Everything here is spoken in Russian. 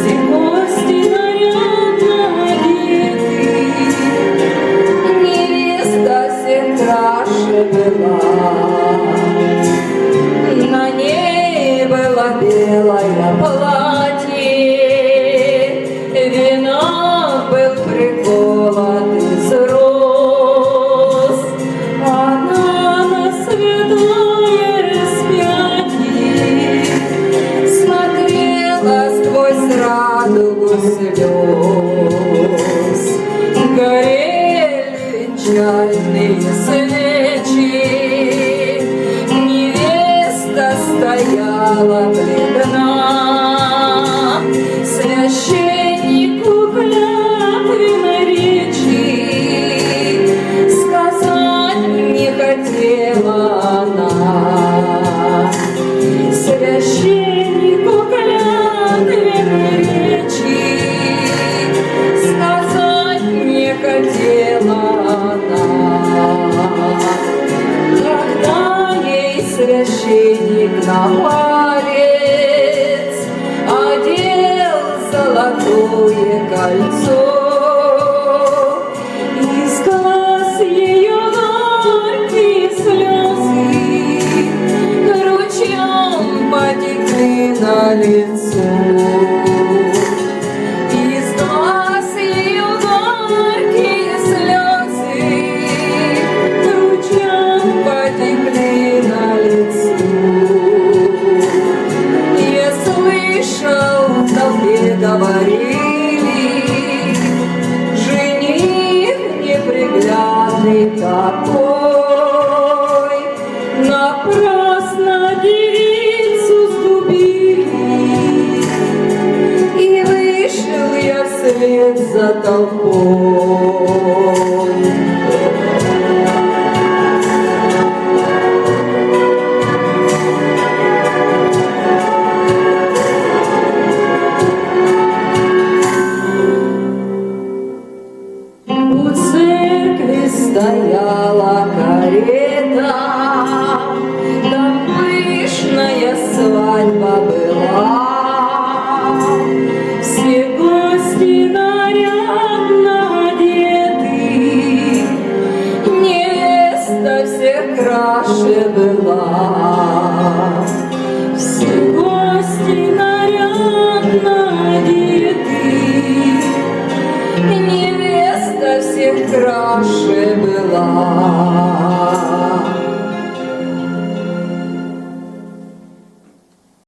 Все гости нарядно одеты, невеста всех краше была. На ней было белое платье, венок был приколот из роз. Она на святое распятие смотрела сквозь радугу слез. Горели венчальные свечи, невеста стояла бледна. Священнику клятвенной речи сказать не хотела она. Священнику клятвенной речи сказать не хотела она. Когда ей священник на палец одел золотое кольцо, из глаз ее горькие слезы ручьем потекли на лицо. Из глаз ее горькие слезы ручьем потекли на лицо. Я слышал, в толпе говорили, жених неприглядный такой, напрасно девицу сгубили, и вышел я вслед за толпой. У церкви стояла карета, там пышная свадьба была. Все гости нарядно одеты, невеста всех краше была. Все гости нарядно одеты, невеста всех краше была.